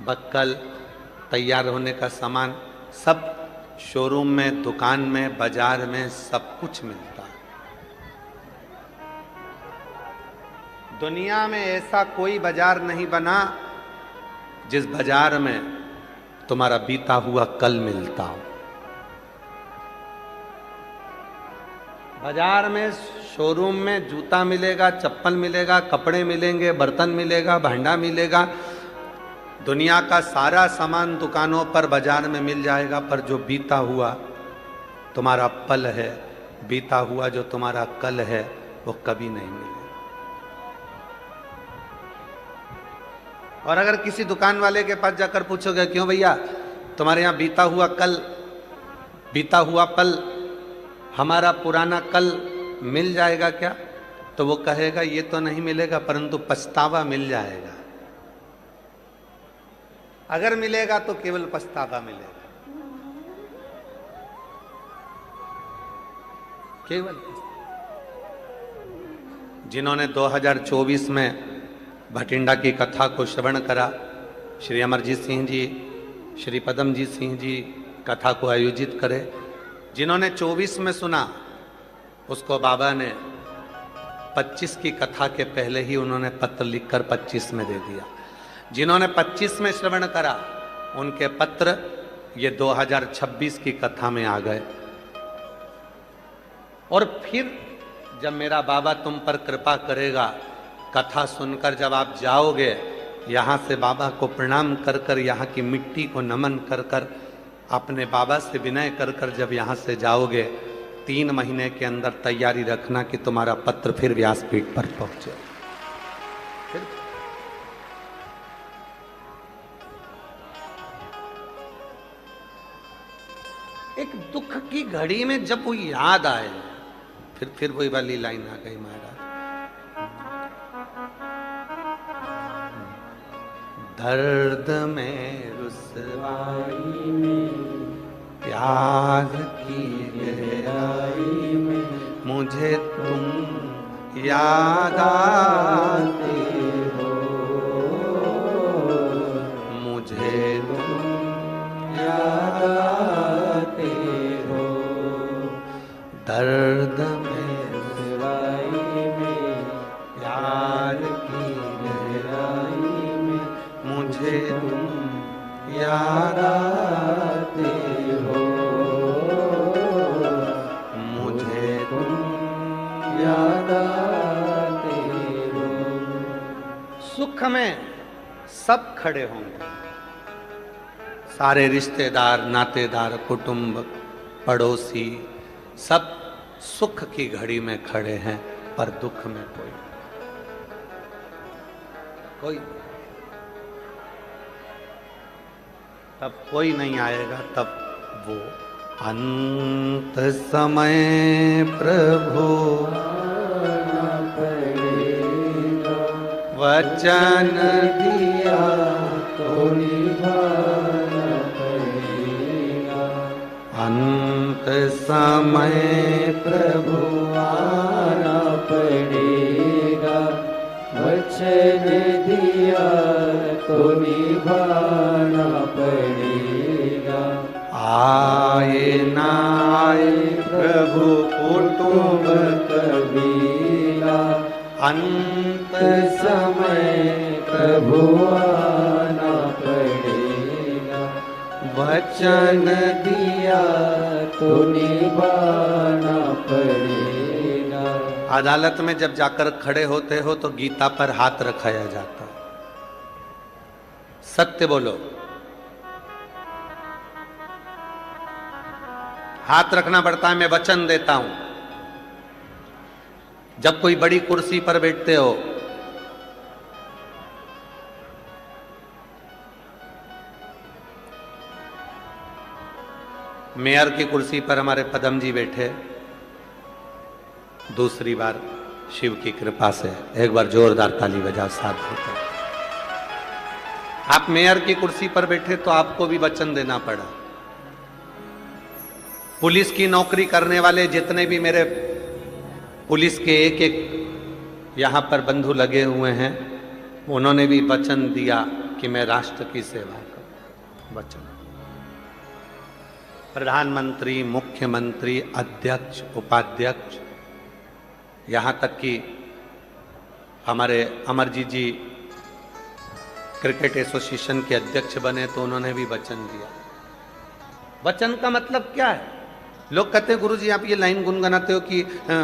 Buckle, तैयार होने का सामान सब शोरूम में, दुकान में, बाजार में सब कुछ मिलता है। दुनिया में ऐसा कोई बाजार नहीं बना जिस बाजार में तुम्हारा बीता हुआ कल मिलता हो। बाजार में, शोरूम में जूता मिलेगा, चप्पल मिलेगा, कपड़े मिलेंगे, बर्तन मिलेगा, भांडा मिलेगा, दुनिया का सारा सामान दुकानों पर, बाजार में मिल जाएगा, पर जो बीता हुआ तुम्हारा पल है, बीता हुआ जो तुम्हारा कल है, वो कभी नहीं मिलेगा। और अगर किसी दुकान वाले के पास जाकर पूछोगे, क्यों भैया तुम्हारे यहाँ बीता हुआ कल, बीता हुआ पल, हमारा पुराना कल मिल जाएगा क्या? तो वो कहेगा ये तो नहीं मिलेगा, परंतु पछतावा मिल जाएगा। अगर मिलेगा तो केवल पछतावा मिलेगा, केवल। जिन्होंने 2024 में भटिंडा की कथा को श्रवण करा, श्री अमरजीत सिंह जी, श्री पदमजीत सिंह जी कथा को आयोजित करे, जिन्होंने 24 में सुना उसको बाबा ने 25 की कथा के पहले ही उन्होंने पत्र लिखकर 25 में दे दिया। जिन्होंने 25 में श्रवण करा उनके पत्र ये 2026 की कथा में आ गए। और फिर जब मेरा बाबा तुम पर कृपा करेगा, कथा सुनकर जब आप जाओगे, यहाँ से बाबा को प्रणाम कर कर, यहाँ की मिट्टी को नमन कर कर, अपने बाबा से विनय कर कर जब यहाँ से जाओगे, 3 महीने के अंदर तैयारी रखना कि तुम्हारा पत्र फिर व्यासपीठ पर पहुंचे। एक दुख की घड़ी में जब वो याद आए, फिर वही वाली लाइन आ गई महाराज, दर्द में, रुसवाई में, प्यार की गहराई में मुझे तुम याद आते हो, मुझे तुम याद आते हो, दर्द में, रुसवाई में, प्यार की गहराई में मुझे तुम याद आते हो, मुझे तुम याद आते हो। सुख में सब खड़े होंगे, सारे रिश्तेदार, नातेदार, कुटुंब, पड़ोसी सब सुख की घड़ी में खड़े हैं, पर दुख में कोई तब कोई नहीं आएगा। तब वो अंत समय प्रभु वचन दिया तो निभाना पड़ेगा, अंत समय प्रभु आना पड़ेगा, वचन दिया तो निभाना पड़ेगा, आए ना आए प्रभु कुटुंब कबीला, अंत समय प्रभु आना पड़ेगा, वचन दिया तो निभाना पड़ेगा। अदालत में जब जाकर खड़े होते हो तो गीता पर हाथ रखाया जाता है, सत्य बोलो, हाथ रखना पड़ता है, मैं वचन देता हूं। जब कोई बड़ी कुर्सी पर बैठते हो, मेयर की कुर्सी पर हमारे पदम जी बैठे, दूसरी बार शिव की कृपा से, एक बार जोरदार ताली बजा साथ होते। आप मेयर की कुर्सी पर बैठे तो आपको भी वचन देना पड़ा। पुलिस की नौकरी करने वाले जितने भी मेरे पुलिस के एक एक यहाँ पर बंधु लगे हुए हैं, उन्होंने भी वचन दिया कि मैं राष्ट्र की सेवा करूं। वचन। प्रधानमंत्री, मुख्यमंत्री, अध्यक्ष, उपाध्यक्ष, यहां तक कि हमारे अमरजीत जी क्रिकेट एसोसिएशन के अध्यक्ष बने तो उन्होंने भी वचन दिया। वचन का मतलब क्या है? लोग कहते हैं गुरुजी आप ये लाइन गुनगुनाते हो कि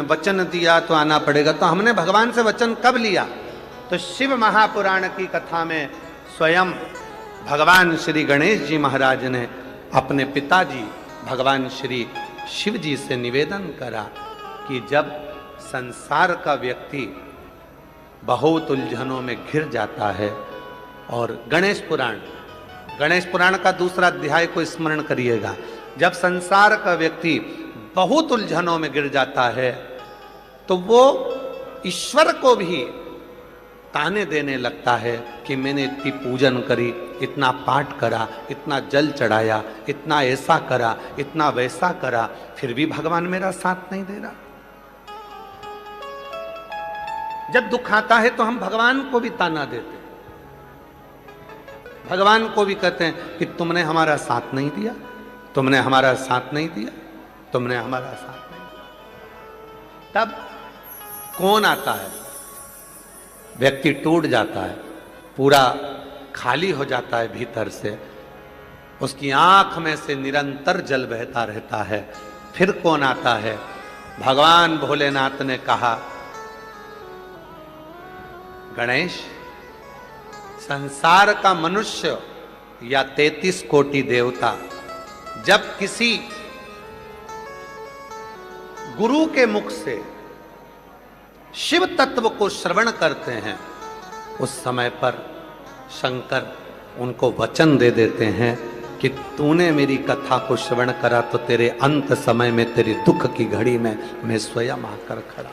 वचन दिया तो आना पड़ेगा। तो हमने भगवान से वचन कब लिया? तो शिव महापुराण की कथा में स्वयं भगवान श्री गणेश जी महाराज ने अपने पिताजी भगवान श्री शिव जी से निवेदन करा कि जब संसार का व्यक्ति बहुत उलझनों में घिर जाता है, और गणेश पुराण का दूसरा अध्याय को स्मरण करिएगा, जब संसार का व्यक्ति बहुत उलझनों में गिर जाता है तो वो ईश्वर को भी ताने देने लगता है कि मैंने इतनी पूजन करी, इतना पाठ करा, इतना जल चढ़ाया, इतना ऐसा करा, इतना वैसा करा, फिर भी भगवान मेरा साथ नहीं दे रहा। जब दुख आता है तो हम भगवान को भी ताना देते हैं, भगवान को भी कहते हैं कि तुमने हमारा साथ नहीं दिया, तुमने हमारा साथ नहीं दिया, तुमने हमारा साथ नहीं दिया। तब कौन आता है? व्यक्ति टूट जाता है, पूरा खाली हो जाता है भीतर से, उसकी आंख में से निरंतर जल बहता रहता है। फिर कौन आता है? भगवान भोलेनाथ ने कहा, गणेश, संसार का मनुष्य या 33 कोटि देवता जब किसी गुरु के मुख से शिव तत्व को श्रवण करते हैं, उस समय पर शंकर उनको वचन दे देते हैं कि तूने मेरी कथा को श्रवण करा तो तेरे अंत समय में, तेरे दुख की घड़ी में मैं स्वयं आकर खड़ा।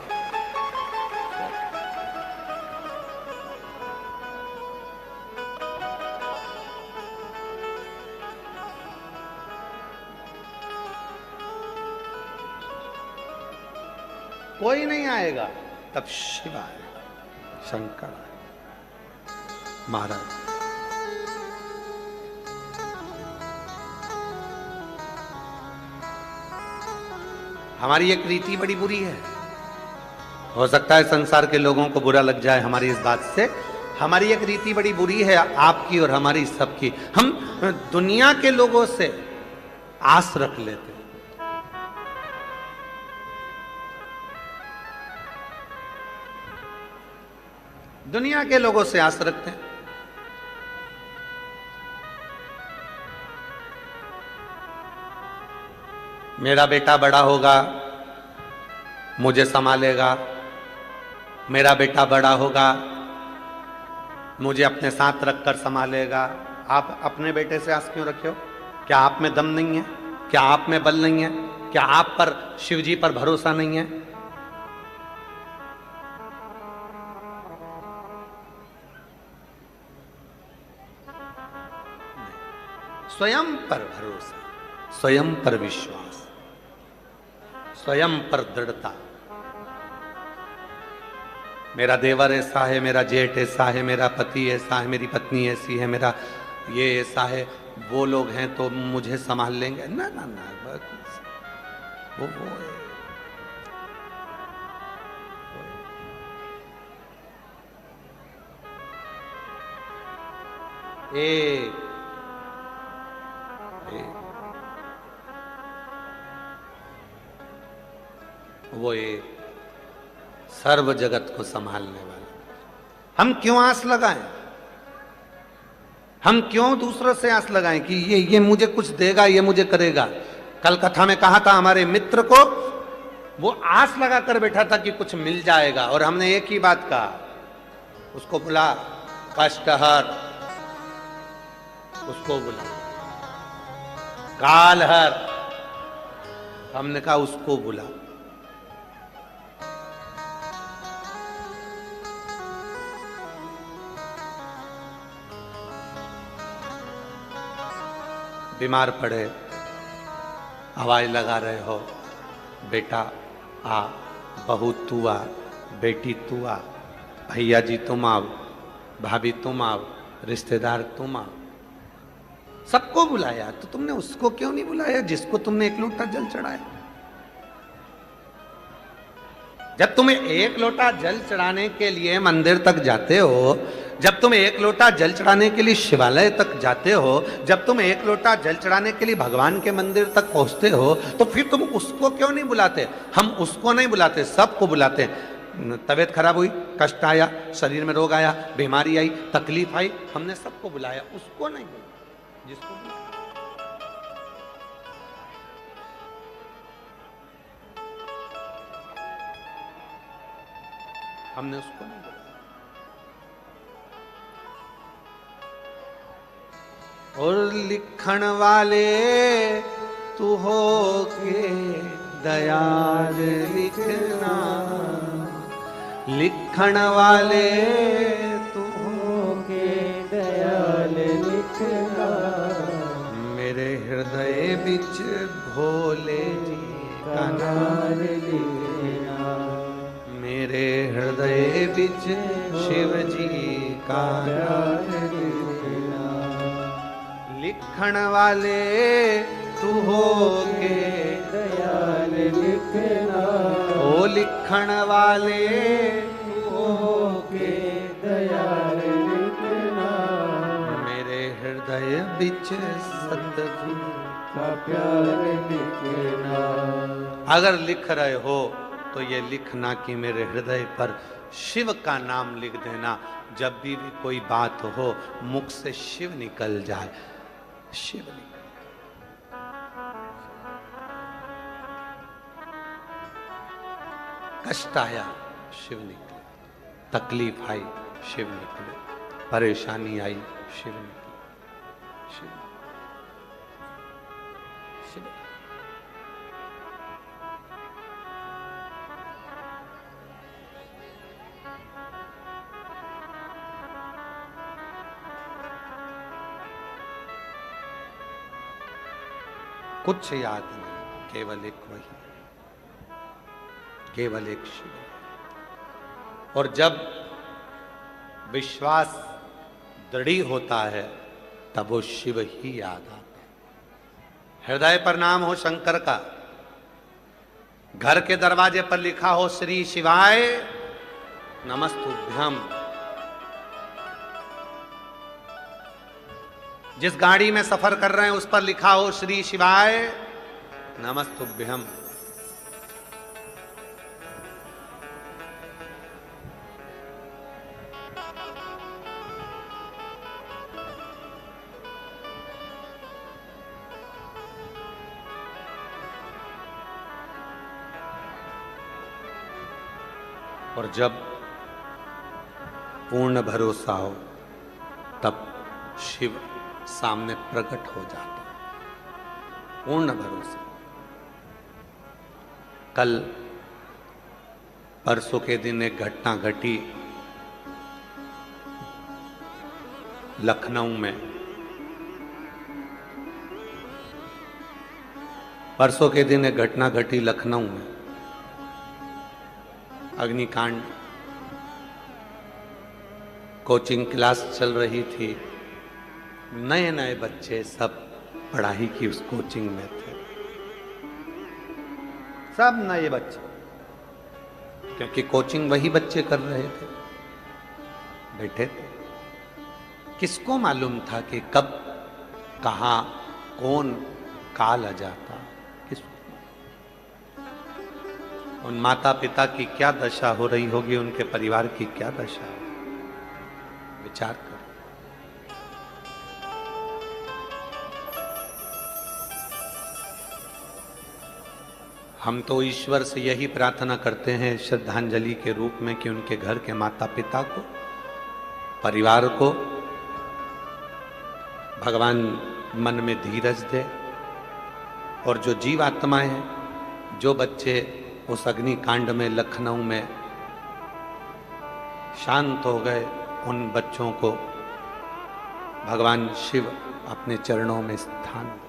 कोई नहीं आएगा, तब शिव आएगा, शंकर आएगा, महाराज। हमारी एक रीति बड़ी बुरी है, हो सकता है संसार के लोगों को बुरा लग जाए हमारी इस बात से। हमारी एक रीति बड़ी बुरी है, आपकी और हमारी सबकी। हम दुनिया के लोगों से आस रख लेते हैं। दुनिया के लोगों से आस रखते हैं। मेरा बेटा बड़ा होगा, मुझे संभालेगा, मेरा बेटा बड़ा होगा, मुझे अपने साथ रखकर संभालेगा। आप अपने बेटे से आस क्यों रखे हो? क्या आप में दम नहीं है? क्या आप में बल नहीं है? क्या आप पर शिव जी पर भरोसा नहीं है? स्वयं पर भरोसा, स्वयं पर विश्वास, स्वयं पर दृढ़ता। मेरा देवर ऐसा है, मेरा जेठ ऐसा है, मेरा पति ऐसा है, मेरी पत्नी ऐसी है, मेरा ये ऐसा है, वो लोग हैं तो मुझे संभाल लेंगे। ना ना ना, वो एक वो एक सर्व जगत को संभालने वाला। हम क्यों आस लगाएं? हम क्यों दूसरों से आस लगाएं कि ये मुझे कुछ देगा, ये मुझे करेगा? कल कथा में कहा था हमारे मित्र को, वो आस लगा कर बैठा था कि कुछ मिल जाएगा, और हमने एक ही बात कहा, उसको बुला, कष्टहर उसको बुला, कालहर हमने कहा उसको बुला। बीमार पड़े, आवाज लगा रहे हो, बेटा आ, बहू तू आ, बेटी तू आ, भैया जी तुम आओ, भाभी तुम आओ, रिश्तेदार तुम आओ। सबको बुलाया, तो तुमने उसको क्यों नहीं बुलाया जिसको तुमने एक लोटा जल चढ़ाया? जब तुम एक लोटा जल चढ़ाने के लिए मंदिर तक जाते हो, जब तुम एक लोटा जल चढ़ाने के लिए शिवालय तक जाते हो, जब तुम एक लोटा जल चढ़ाने के लिए भगवान के मंदिर तक पहुंचते हो, तो फिर तुम उसको क्यों नहीं बुलाते? हम उसको नहीं बुलाते, सबको बुलाते। तबीयत खराब हुई, कष्ट आया, शरीर में रोग आया, बीमारी आई, तकलीफ आई, हमने सबको बुलाया, उसको नहीं बुलाया जिसको बुलाया। हमने उसको नहीं बुलाया। और लिखण वाले तू हो के दयाल लिखना, लिखण वाले तू हो के दयाल लिखना, मेरे हृदय बिच भोले जी का नाम लिखना, मेरे हृदय बिच शिव जी का नाम लिखना, लिखण वाले तू हो के दयाल लिखना, ओ लिखण वाले तू हो के दयाल लिखना, मेरे हृदय बिच सतगुरु का प्यार लिखना। अगर लिख रहे हो तो ये लिखना कि मेरे हृदय पर शिव का नाम लिख देना। जब भी कोई बात हो, मुख से शिव निकल जाए, शिव निकल। कष्ट आया, शिव निकले, तकलीफ आई, शिव निकले, परेशानी आई, शिव निकले, शिव शिव। कुछ याद नहीं, केवल एक वही, केवल एक शिव। और जब विश्वास दृढ़ होता है तब वो शिव ही याद आता है। हृदय पर नाम हो शंकर का, घर के दरवाजे पर लिखा हो श्री शिवाय नमस्तुभ्यम, जिस गाड़ी में सफर कर रहे हैं उस पर लिखा हो श्री शिवाय नमस्तुभ्यम। और जब पूर्ण भरोसा हो तब शिव सामने प्रकट हो जाता है। पूर्ण भरोसा। कल परसों के दिन एक घटना घटी लखनऊ में। परसों के दिन एक घटना घटी लखनऊ में, अग्निकांड। कोचिंग क्लास चल रही थी, नए नए बच्चे सब पढ़ाई की उस कोचिंग में थे, सब नए बच्चे, क्योंकि कोचिंग वही बच्चे कर रहे थे, बैठे थे। किसको मालूम था कि कब कहां कौन काल आ जाता। उन माता पिता की क्या दशा हो रही होगी, उनके परिवार की क्या दशा है, विचार करो। हम तो ईश्वर से यही प्रार्थना करते हैं श्रद्धांजलि के रूप में कि उनके घर के माता पिता को, परिवार को भगवान मन में धीरज दे, और जो जीवात्माएं हैं, जो बच्चे उस अग्निकांड में लखनऊ में शांत हो गए, उन बच्चों को भगवान शिव अपने चरणों में स्थान दे।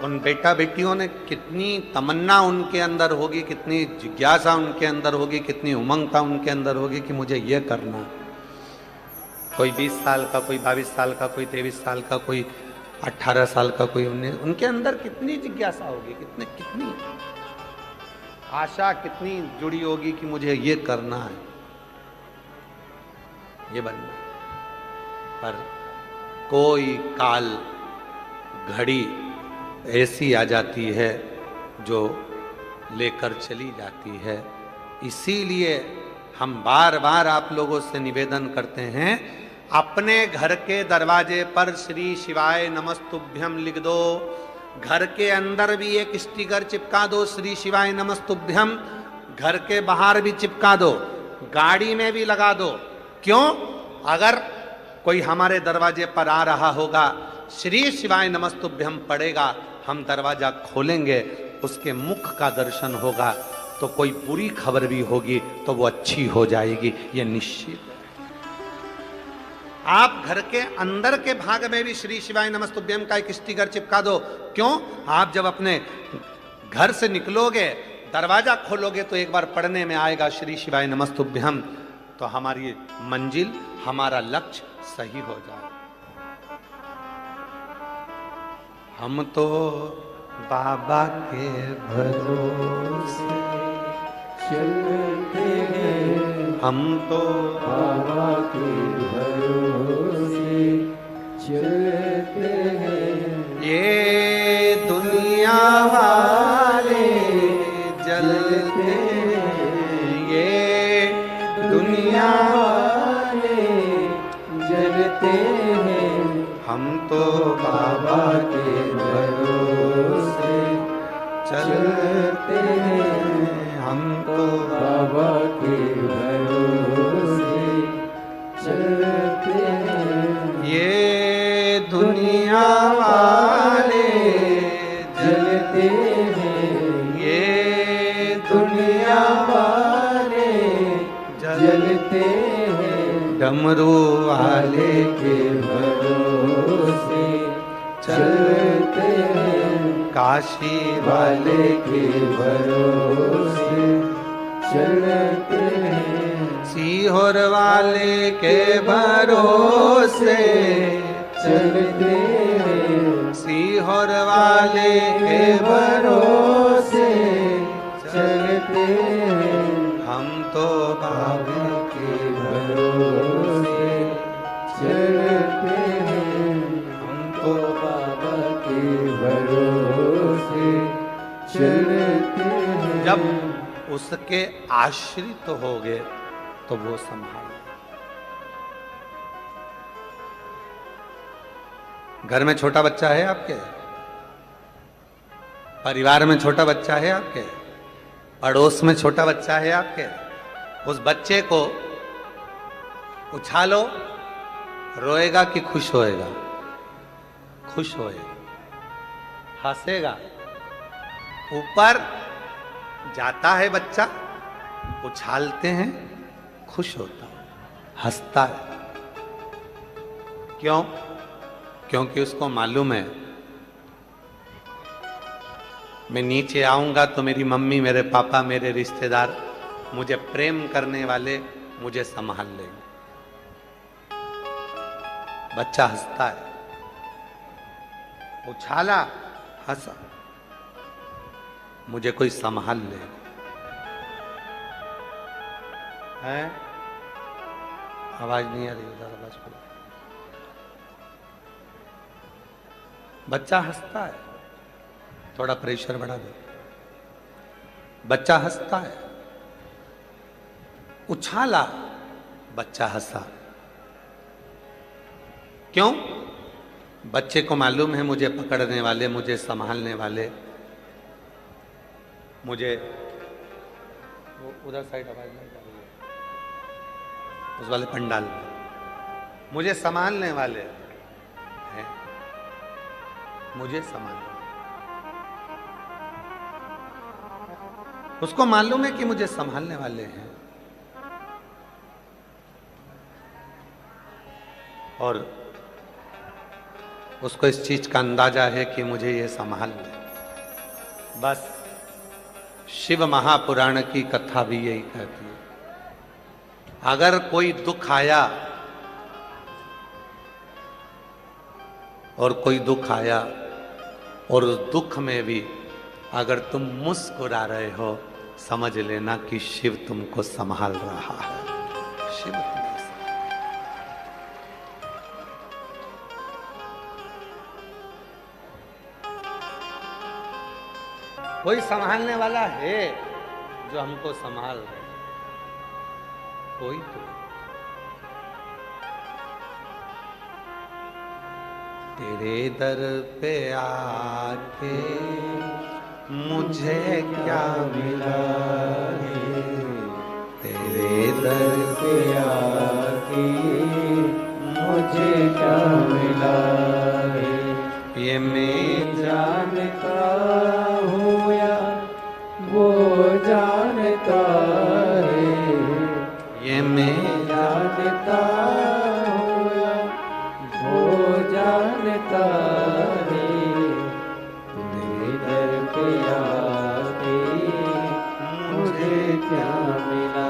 उन बेटा बेटियों ने कितनी तमन्ना उनके अंदर होगी, कितनी जिज्ञासा उनके अंदर होगी, कितनी उमंगता उनके अंदर होगी कि मुझे ये करना। कोई 20 साल का, कोई 22 साल का, कोई 23 साल का, कोई 18 साल का, कोई 19, उनके अंदर कितनी जिज्ञासा होगी, कितनी आशा कितनी जुड़ी होगी कि मुझे ये करना है, ये बनना। पर कोई काल घड़ी ऐसी आ जाती है जो लेकर चली जाती है। इसीलिए हम बार बार आप लोगों से निवेदन करते हैं, अपने घर के दरवाजे पर श्री शिवाय नमस्तुभ्यम लिख दो, घर के अंदर भी एक स्टिकर चिपका दो श्री शिवाय नमस्तुभ्यम, घर के बाहर भी चिपका दो, गाड़ी में भी लगा दो। क्यों? अगर कोई हमारे दरवाजे पर आ रहा होगा, श्री शिवाय नमस्तुभ्यम पड़ेगा, हम दरवाजा खोलेंगे, उसके मुख का दर्शन होगा, तो कोई बुरी खबर भी होगी तो वो अच्छी हो जाएगी, ये निश्चित। आप घर के अंदर के भाग में भी श्री शिवाय नमस्तुभ्यम का एक स्टिकर चिपका दो। क्यों? आप जब अपने घर से निकलोगे, दरवाजा खोलोगे, तो एक बार पढ़ने में आएगा श्री शिवाय नमस्तुभ्यम, तो हमारी मंजिल, हमारा लक्ष्य सही हो जाए। हम तो बाबा के भरोसे चलते हैं, हम तो बाबा के भरोसे चलते हैं, ये दुनिया वाले जलते हैं, ये दुनिया वाले जलते हैं, हम तो बाबा के भरोसे चलते हैं, हम तो बाबा के भरोसे चलते हैं, ये दुनिया वाले जलते हैं, ये दुनिया वाले जलते हैं, डमरू वाले के भरोसे चलते हैं, काशी वाले के भरोसे चलते हैं, सीहोर वाले के भरोसे चलते हैं, सीहोर वाले के भरोसे चलते हैं, हम तो बाबा के भरोसे चलते हैं, हम तो बाबा के भरोसे चलते हैं। जब उसके आश्रित होगे तो वो संभाल। घर में छोटा बच्चा है आपके, परिवार में छोटा बच्चा है आपके, पड़ोस में छोटा बच्चा है आपके, उस बच्चे को उछालो, रोएगा कि खुश होएगा? खुश होएगा, हंसेगा। ऊपर जाता है बच्चा, उछालते हैं, खुश होता है, हंसता है। क्यों? क्योंकि उसको मालूम है मैं नीचे आऊंगा तो मेरी मम्मी, मेरे पापा, मेरे रिश्तेदार, मुझे प्रेम करने वाले मुझे संभाल लेंगे। बच्चा हंसता है, उछाला, हंसा, मुझे कोई संभाल ले है। आवाज नहीं आ रही, उधर आवाज करो। बच्चा हंसता है, थोड़ा प्रेशर बढ़ा दो। बच्चा हंसता है, उछाला, बच्चा हंसा। क्यों? बच्चे को मालूम है मुझे पकड़ने वाले, मुझे संभालने वाले, मुझे वो उधर साइड आवाज नहीं जा रही है, उस वाले पंडाल में मुझे संभालने वाले हैं, मुझे संभालने। उसको मालूम है कि मुझे संभालने वाले हैं। और उसको इस चीज का अंदाजा है कि मुझे ये संभाल ले। बस शिव महापुराण की कथा भी यही कहती है, अगर कोई दुख आया और कोई दुख आया और उस दुख में भी अगर तुम मुस्कुरा रहे हो, समझ लेना कि शिव तुमको संभाल रहा है। शिव तुम्हें कोई संभालने वाला है जो हमको संभाल रहे, कोई तो। तेरे दर पे आके मुझे क्या मिला है, तेरे दर पे आके मुझे क्या मिला है, ये मैं जानता हूँ या वो जानता है, ये मैं जानता हूँ या वो जानता है, तेरे दर पे आके मुझे क्या मिला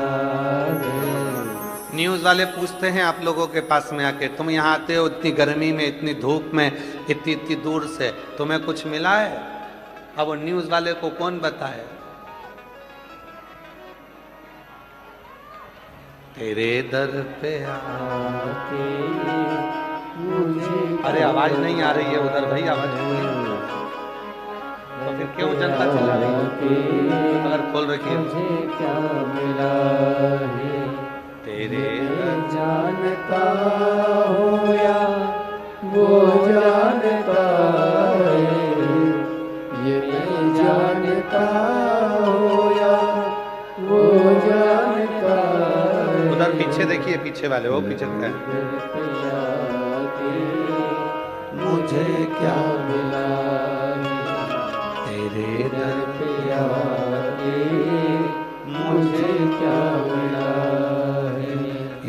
है। न्यूज़ वाले पूछते हैं आप लोगों के पास में आके, तुम यहाँ आते हो इतनी गर्मी में, इतनी धूप में, इतनी इतनी दूर से, तुम्हें कुछ मिला है? अब वो न्यूज़ वाले को कौन बताए? तेरे दर पे आके मुझे, अरे आवाज नहीं आ रही है उधर भाई, आवाज तो फिर क्यों जनता चला रही है? अगर खोल रखी है मुझे क्या मिला है, तेरे जानता हो या वो जानता है, ये मैं जानता हो या वो जानता है। उधर पीछे देखिए, पीछे वाले वो पीछे क्या है, मुझे क्या मिला तेरे दर पे आके मुझे क्या मिला है,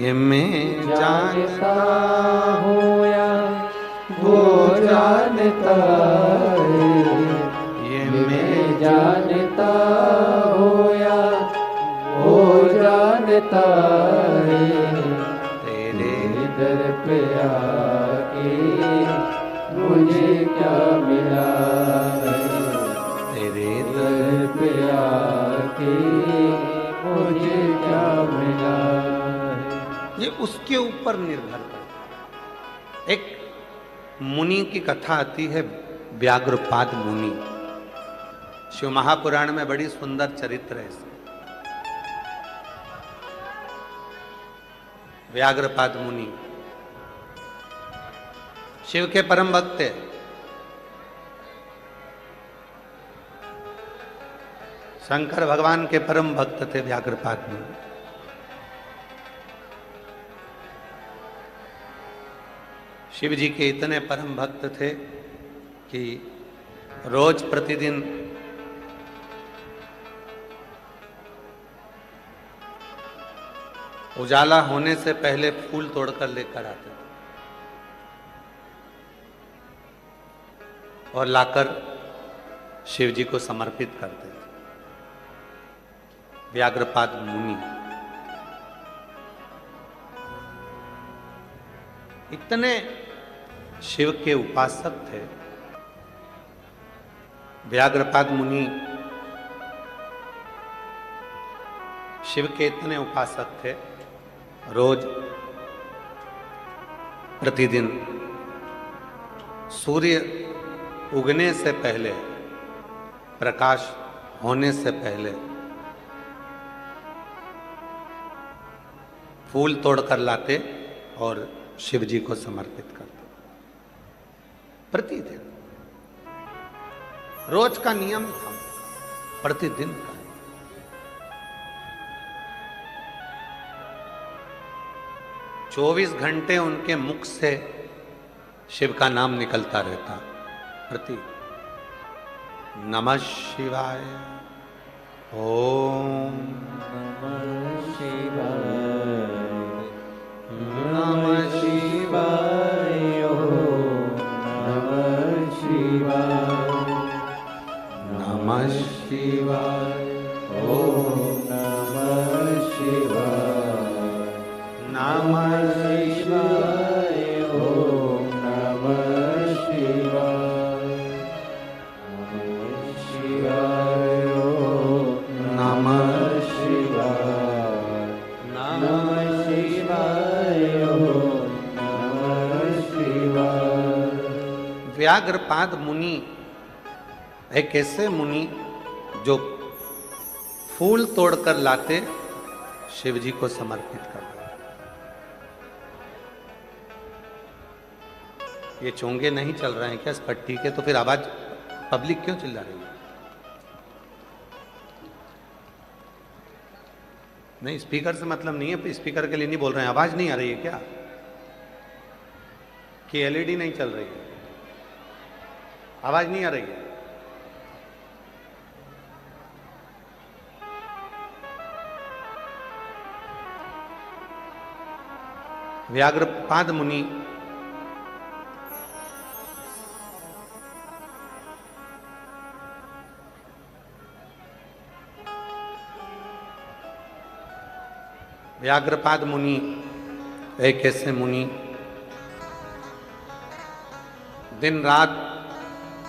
ये मैं जानता हूँ या वो जानता है, ये मैं जानता हूँ या वो जानता है, तेरे दर पे आके मुझे क्या मिला है, तेरे दर पे आके मुझे क्या मिला है। ये उसके ऊपर निर्भर करता है। एक मुनि की कथा आती है, व्याघ्रपाद मुनि। शिव महापुराण में बड़ी सुंदर चरित्र है इसमें। व्याघ्रपाद मुनि शिव के परम भक्त थे। शंकर भगवान के परम भक्त थे व्याघ्रपाद मुनि। शिव जी के इतने परम भक्त थे कि रोज प्रतिदिन उजाला होने से पहले फूल तोड़कर लेकर आते थे और लाकर शिव जी को समर्पित करते थे। व्याघ्रपाद मुनि इतने शिव के उपासक थे। व्याघ्रपाद मुनि शिव के इतने उपासक थे, रोज प्रतिदिन सूर्य उगने से पहले, प्रकाश होने से पहले फूल तोड़कर लाते और शिव जी को समर्पित करते। प्रतिदिन रोज का नियम था, प्रतिदिन का। चौबीस घंटे उनके मुख से शिव का नाम निकलता रहता। प्रति नमः शिवाय, ओम नमः शिवाय, नमः शिवाय, ओम व्याघ्रपाद मुनि एक ऐसे मुनि जो फूल तोड़कर लाते शिव जी को समर्पित कर देते। ये चोंगे नहीं चल रहे हैं क्या इस पट्टी के? तो फिर आवाज पब्लिक क्यों चिल्ला रही है? नहीं, स्पीकर से मतलब नहीं है, स्पीकर के लिए नहीं बोल रहे हैं। आवाज नहीं आ रही है क्या? कि एलईडी नहीं चल रही है? आवाज नहीं आ रही है? व्याघ्रपाद मुनि व्याघ्रपाद मुनि एक ऐसे मुनि दिन रात